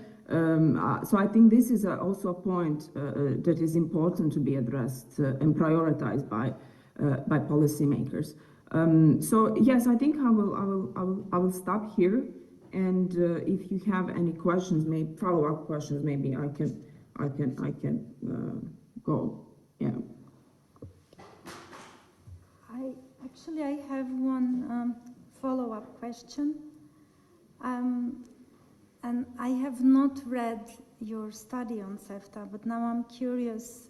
Speaker 5: So I think this is also a point that is important to be addressed and prioritized by policymakers. So yes, I think I will stop here, and if you have any questions, maybe follow-up questions, maybe I can go. Yeah.
Speaker 1: I have one follow-up question, and I have not read your study on CEFTA, but now I'm curious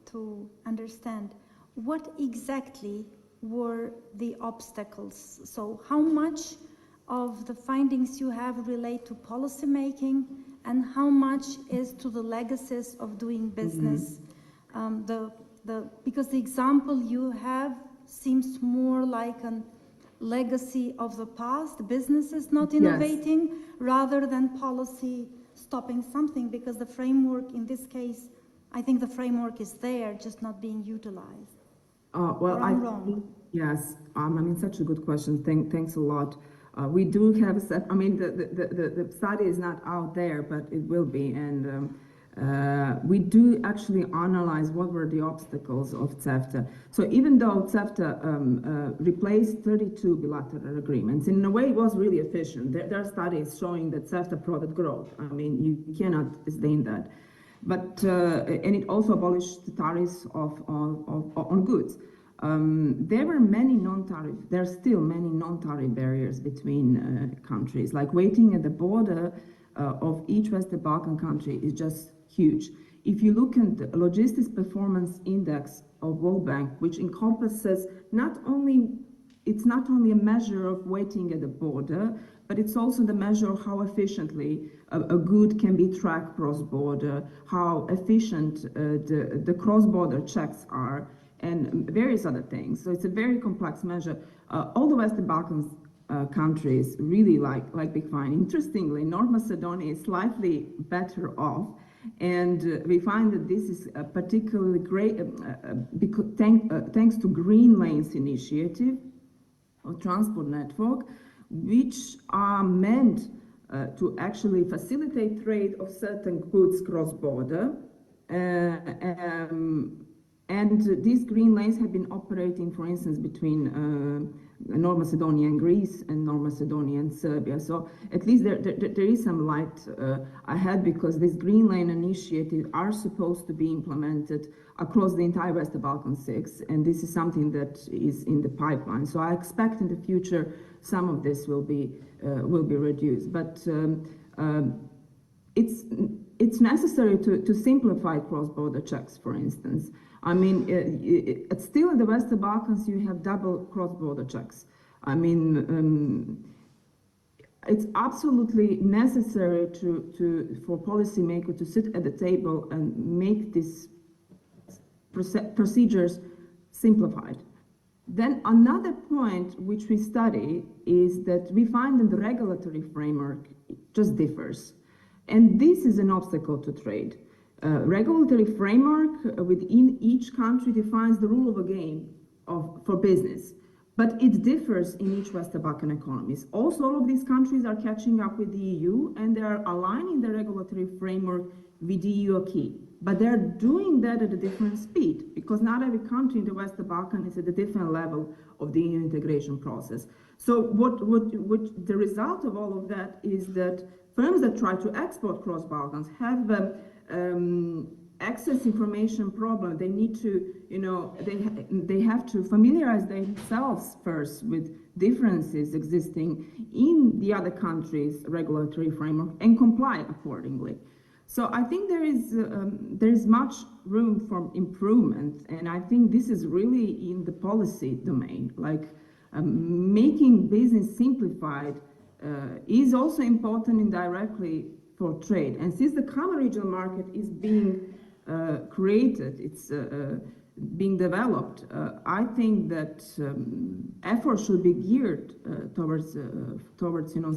Speaker 1: to understand. What exactly were the obstacles? So how much of the findings you have relate to policy making and how much is to the legacies of doing business? Because the example you have seems more like legacy of the past, businesses not innovating, rather than policy stopping something, because the framework in this case, I think the framework is there, just not being utilized.
Speaker 5: Well,
Speaker 1: I'm wrong.
Speaker 5: Yes, I mean, such a good question. Thanks a lot. We do have, I mean, the study is not out there, but it will be, and we do actually analyze what were the obstacles of CEFTA. So even though CEFTA replaced 32 bilateral agreements, in a way it was really efficient. There are studies showing that CEFTA promoted growth. I mean, you cannot disdain that. But, and it also abolished the tariffs on goods. There were many non-tariff, there are still many non-tariff barriers between countries, like waiting at the border of each Western Balkan country is just huge. If you look at the Logistics Performance Index of World Bank, which encompasses it's not only a measure of waiting at the border, but it's also the measure of how efficiently a good can be tracked cross-border, how efficient the cross-border checks are, and various other things. So it's a very complex measure. All the Western Balkans countries really like Big Fine. Interestingly, North Macedonia is slightly better off, and we find that this is particularly great because thanks to Green Lanes initiative or transport network, which are meant to actually facilitate trade of certain goods cross-border. And these green lanes have been operating, for instance, between North Macedonia and Greece and North Macedonia and Serbia. So at least there is some light ahead, because these green lane initiatives are supposed to be implemented across the entire Western Balkan 6, and this is something that is in the pipeline. So I expect in the future some of this will be reduced. But it's necessary to simplify cross-border checks, for instance. I mean, it's still in the Western Balkans, you have double cross-border checks. I mean, it's absolutely necessary for policymakers to sit at the table and make these procedures simplified. Then another point which we study is that we find that the regulatory framework just differs. And this is an obstacle to trade. Regulatory framework within each country defines the rule of the game for business, but it differs in each Western Balkan economies. Also, all of these countries are catching up with the EU, and they are aligning the regulatory framework with the EU acquis. But they're doing that at a different speed, because not every country in the Western Balkan is at a different level of the EU integration process. So what the result of all of that is that firms that try to export cross Balkans have access information problem. They need to, they have to familiarize themselves first with differences existing in the other countries' regulatory framework and comply accordingly. So I think there is much room for improvement, and I think this is really in the policy domain. Like making business simplified is also important indirectly for trade. And since the common regional market is being created, it's being developed, I think that efforts should be geared towards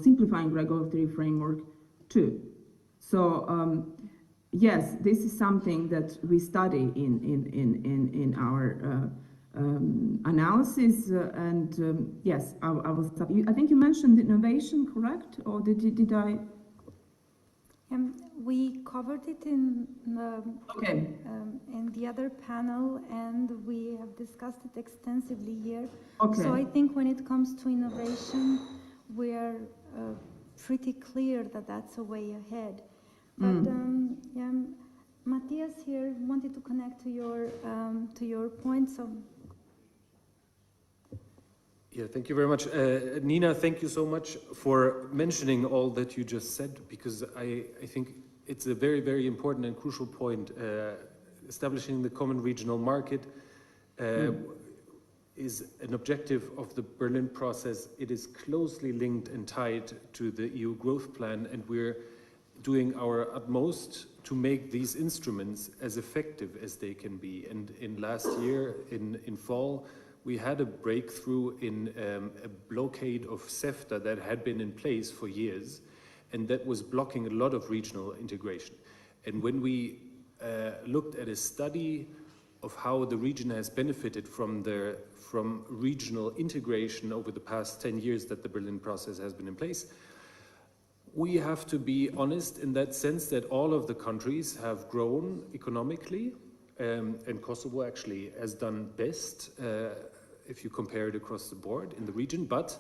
Speaker 5: simplifying regulatory framework too. So yes, this is something that we study in our analysis, and yes, I will stop. I think you mentioned innovation, correct? Or did I?
Speaker 1: We covered it in the other panel, and we have discussed it extensively here. Okay. So I think when it comes to innovation, we're pretty clear that that's a way ahead. But Matthias here wanted to connect to your point. So.
Speaker 3: Yeah, thank you very much. Nina, thank you so much for mentioning all that you just said, because I think it's a very, very important and crucial point. Establishing the common regional market is an objective of the Berlin process. It is closely linked and tied to the EU growth plan, and we're doing our utmost to make these instruments as effective as they can be. And in last year, in fall, we had a breakthrough in a blockade of CEFTA that had been in place for years, and that was blocking a lot of regional integration. And when we looked at a study of how the region has benefited from regional integration over the past 10 years that the Berlin process has been in place, we have to be honest in that sense that all of the countries have grown economically, and Kosovo actually has done best if you compare it across the board in the region, but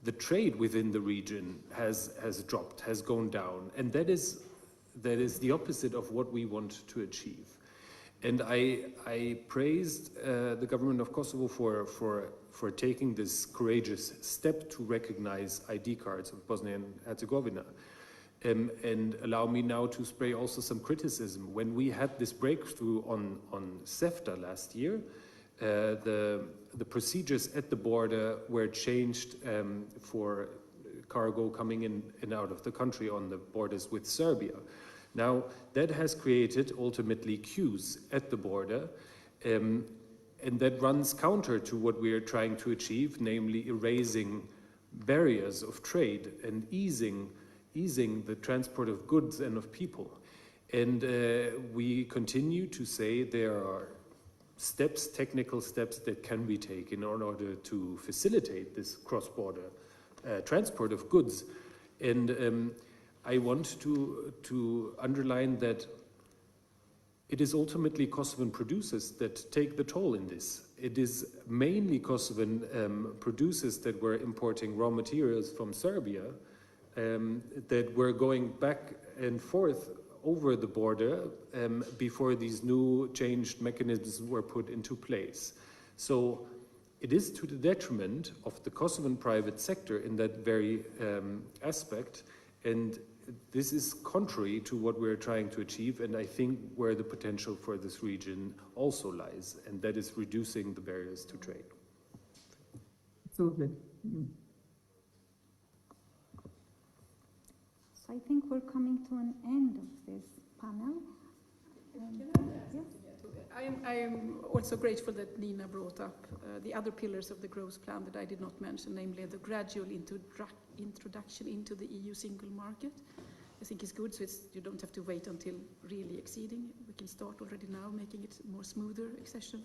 Speaker 3: the trade within the region has dropped, has gone down, and that is the opposite of what we want to achieve. And I praised the government of Kosovo for taking this courageous step to recognize ID cards of Bosnia and Herzegovina. And allow me now to spray also some criticism. When we had this breakthrough on CEFTA last year, the procedures at the border were changed for cargo coming in and out of the country on the borders with Serbia. Now, that has created ultimately queues at the border, and that runs counter to what we are trying to achieve, namely erasing barriers of trade and easing the transport of goods and of people. And we continue to say there are steps, technical steps that can be taken in order to facilitate this cross-border transport of goods. And I want to underline that it is ultimately Kosovan producers that take the toll in this. It is mainly Kosovan producers that were importing raw materials from Serbia that were going back and forth over the border before these new changed mechanisms were put into place. So it is to the detriment of the Kosovan private sector in that very aspect, and this is contrary to what we're trying to achieve, and I think where the potential for this region also lies, and that is reducing the barriers to trade.
Speaker 5: Absolutely.
Speaker 1: So I think we're coming to an end of this panel. Yes.
Speaker 2: I am also grateful that Nina brought up the other pillars of the growth plan that I did not mention, namely the gradual introduction into the EU single market. I think it's good, so you don't have to wait until really exceeding. We can start already now, making it more smoother accession.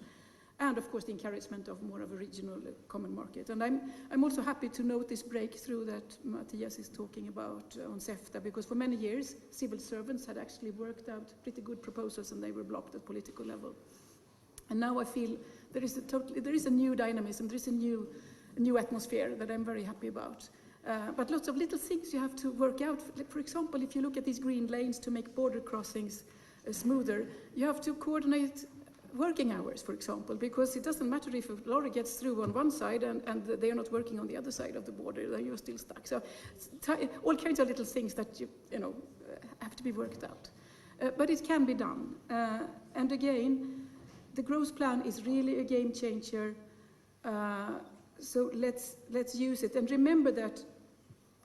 Speaker 2: And of course the encouragement of more of a regional common market. And I'm also happy to note this breakthrough that Matthias is talking about on CEFTA, because for many years civil servants had actually worked out pretty good proposals and they were blocked at political level. And now I feel there is a new dynamism, there is a new atmosphere that I'm very happy about. But lots of little things you have to work out. For example, if you look at these green lanes to make border crossings smoother, you have to coordinate working hours, for example, because it doesn't matter if a lorry gets through on one side and they are not working on the other side of the border, then you're still stuck. So all kinds of little things that you have to be worked out. But it can be done. And again, the growth plan is really a game changer. So let's use it. And remember that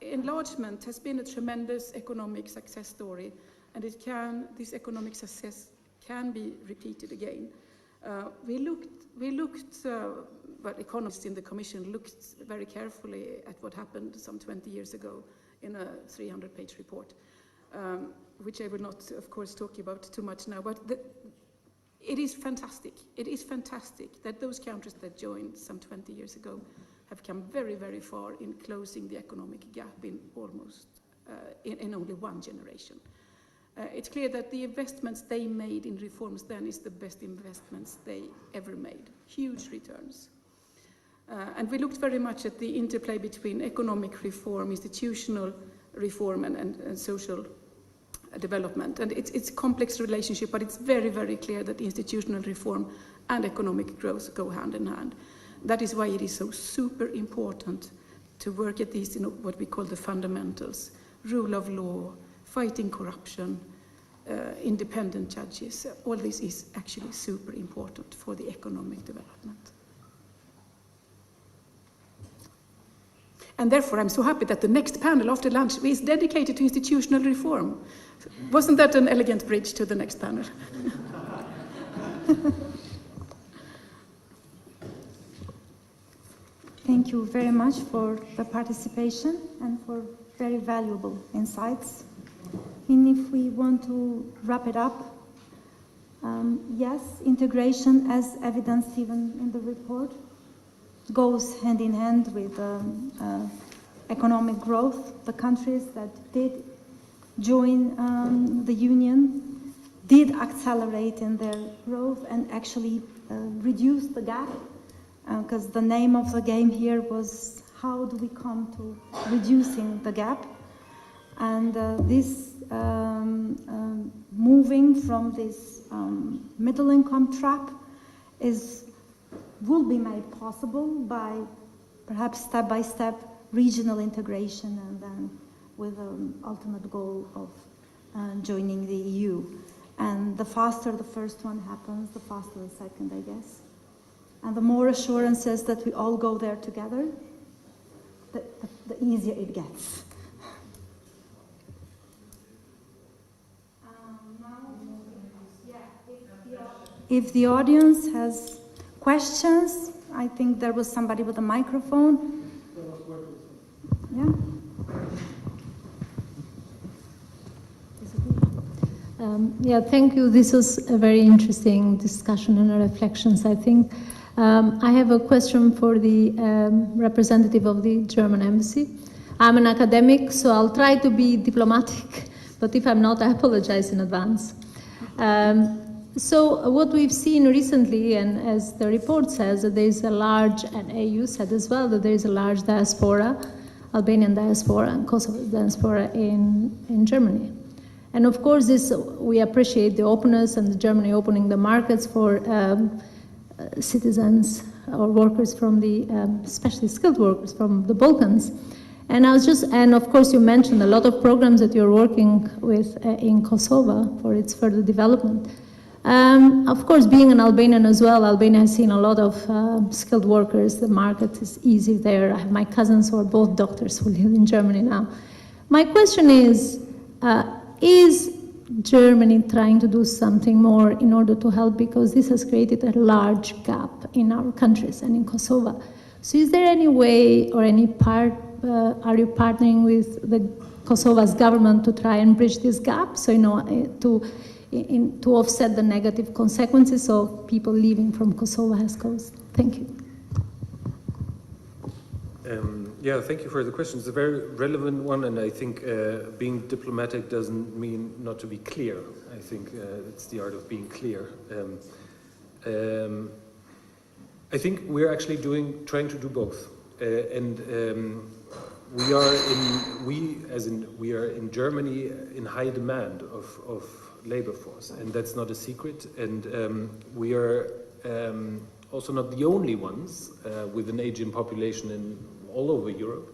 Speaker 2: enlargement has been a tremendous economic success story, and this economic success can be repeated again. Well, economists in the Commission looked very carefully at what happened some 20 years ago in a 300-page report, which I will not, of course, talk about too much now. But it is fantastic. It is fantastic that those countries that joined some 20 years ago have come very, very far in closing the economic gap in almost in only one generation. It's clear that the investments they made in reforms then is the best investments they ever made. Huge returns. And we looked very much at the interplay between economic reform, institutional reform, and social development. And it's a complex relationship, but it's very, very clear that institutional reform and economic growth go hand in hand. That is why it is so super important to work at these, what we call the fundamentals: rule of law, fighting corruption, independent judges. All this is actually super important for the economic development. And therefore, I'm so happy that the next panel after lunch is dedicated to institutional reform. Wasn't that an elegant bridge to the next panel?
Speaker 1: Thank you very much for the participation and for very valuable insights. And if we want to wrap it up, yes, integration, as evidenced even in the report, goes hand in hand with economic growth. The countries that did join the Union did accelerate in their growth and actually reduce the gap, because the name of the game here was how do we come to reducing the gap. And this moving from this middle income trap will be made possible by perhaps step-by-step regional integration, and then with an ultimate goal of joining the EU. And the faster the first one happens, the faster the second, I guess. And the more assurances that we all go there together, the easier it gets. If the audience has questions, I think there was somebody with a microphone. Yeah.
Speaker 6: Yeah, thank you. This was a very interesting discussion and reflections, I think. I have a question for the representative of the German embassy. I'm an academic, so I'll try to be diplomatic, but if I'm not, I apologize in advance. So what we've seen recently, and as the report says, that there is a large, and AU said as well, that there is a large diaspora, Albanian diaspora and Kosovo diaspora in Germany. And of course, we appreciate the openness and Germany opening the markets for citizens or workers from the, especially skilled workers from the Balkans. And and of course you mentioned a lot of programs that you're working with in Kosovo for its further development. Of course, being an Albanian as well, Albania has seen a lot of skilled workers. The market is easy there. I have my cousins who are both doctors who live in Germany now. My question is Germany trying to do something more in order to help, because this has created a large gap in our countries and in Kosovo. So is there any way or any part, are you partnering with the Kosovo's government to try and bridge this gap, so to offset the negative consequences of people leaving from Kosovo has caused? Thank you.
Speaker 3: Yeah, thank you for the question. It's a very relevant one, and I think being diplomatic doesn't mean not to be clear. I think it's the art of being clear. I think we're actually trying to do both, and we are in Germany in high demand of labor force, and that's not a secret. And we are also not the only ones with an aging population all over Europe,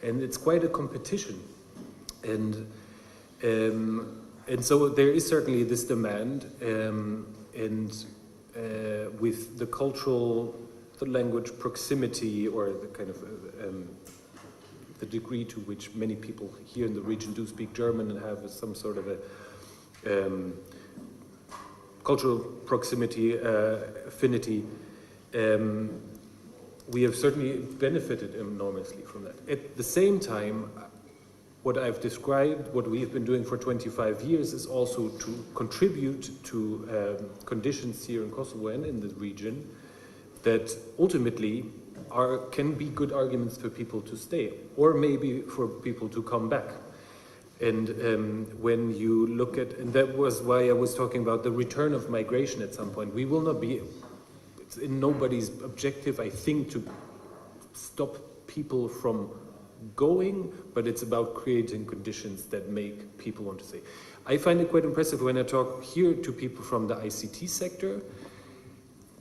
Speaker 3: and it's quite a competition, and so there is certainly this demand, and with the language proximity, or the kind of the degree to which many people here in the region do speak German and have some sort of a cultural proximity, affinity. We have certainly benefited enormously from that. At the same time, what I've described, what we've been doing for 25 years, is also to contribute to conditions here in Kosovo and in the region that ultimately can be good arguments for people to stay, or maybe for people to come back. And when you look at, and that was why I was talking about the return of migration at some point, we will not be, it's in nobody's objective, I think, to stop people from going, but it's about creating conditions that make people want to stay. I find it quite impressive when I talk here to people from the ICT sector.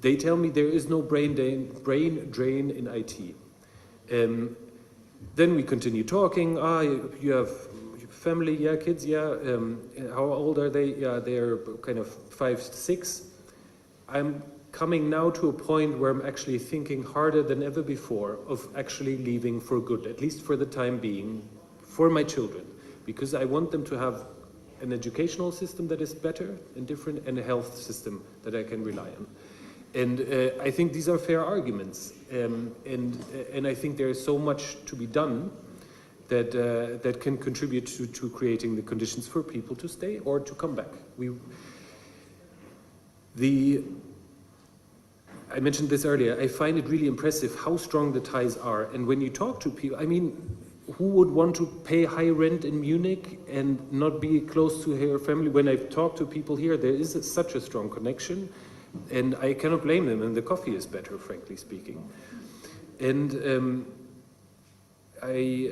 Speaker 3: They tell me there is no brain drain in IT. Then we continue talking. You have family, yeah, kids, yeah. How old are they? Yeah, they're kind of 5 to 6. I'm coming now to a point where I'm actually thinking harder than ever before of actually leaving for good, at least for the time being, for my children, because I want them to have an educational system that is better and different, and a health system that I can rely on. And I think these are fair arguments, and I think there is so much to be done that that can contribute to creating the conditions for people to stay or to come back. I mentioned this earlier. I find it really impressive how strong the ties are, and when you talk to people, I mean, who would want to pay high rent in Munich and not be close to her family? When I talk to people here, there is such a strong connection. And I cannot blame them, and the coffee is better, frankly speaking. And I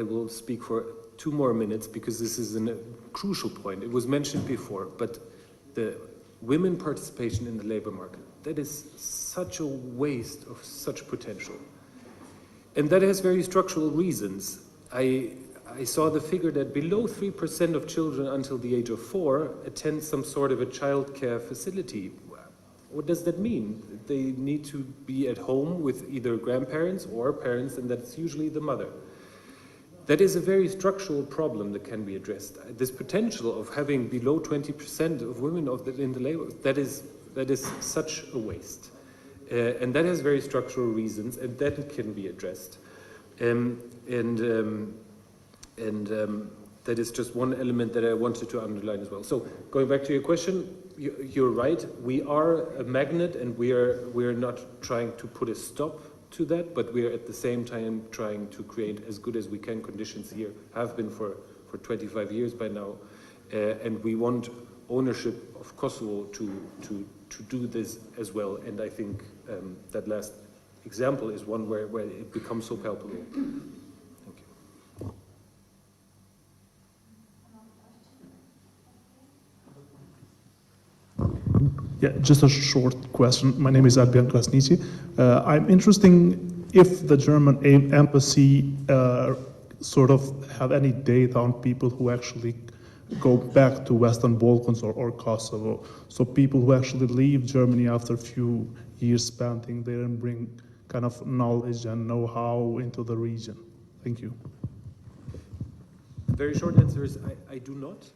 Speaker 3: will speak for 2 more minutes because this is a crucial point. It was mentioned before, but the women participation in the labor market, that is such a waste of such potential. And that has very structural reasons. I saw the figure that below 3% of children until the age of 4 attend some sort of a childcare facility. What does that mean? They need to be at home with either grandparents or parents, and that's usually the mother. That is a very structural problem that can be addressed. This potential of having below 20% of women in the labor, that is such a waste. And that has very structural reasons, and that can be addressed. That is just one element that I wanted to underline as well. So going back to your question, you're right. We are a magnet, and we're not trying to put a stop to that, but we're at the same time trying to create as good as we can conditions here, have been for 25 years by now, and we want ownership of Kosovo to do this as well. And I think that last example is one where it becomes so palpable.
Speaker 7: Yeah, just a short question. My name is Adrian Krasnici. I'm interested if the German embassy sort of have any data on people who actually go back to Western Balkans or Kosovo. So people who actually leave Germany after a few years spending there and bring kind of knowledge and know-how into the region. Thank you.
Speaker 3: Very short answer is I do not.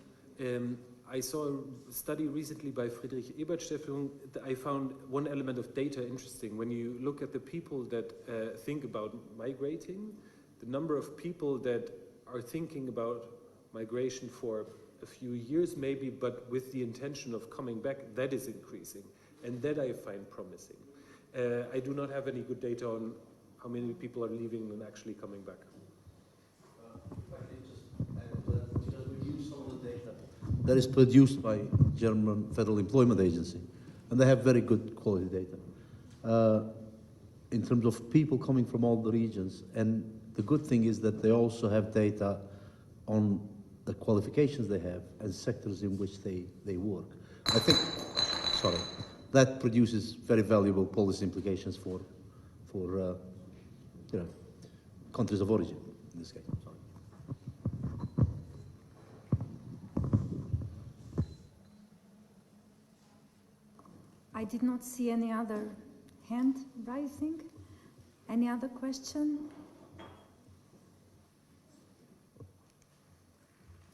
Speaker 3: I saw a study recently by Friedrich Ebertstiftung. I found one element of data interesting. When you look at the people that think about migrating, the number of people that are thinking about migration for a few years maybe, but with the intention of coming back, that is increasing. And that I find promising. I do not have any good data on how many people are leaving and actually coming back.
Speaker 8: That is produced by German Federal Employment Agency, and they have very good quality data in terms of people coming from all the regions. And the good thing is that they also have data on the qualifications they have and sectors in which they work. I think, that produces very valuable policy implications for countries of origin in this case.
Speaker 1: I did not see any other hand rising. Any other question?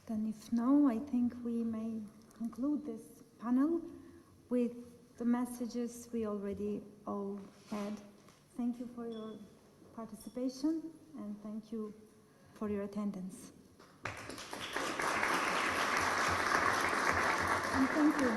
Speaker 1: Then if no, I think we may conclude this panel with the messages we already all had. Thank you for your participation, and thank you for your attendance. And thank you.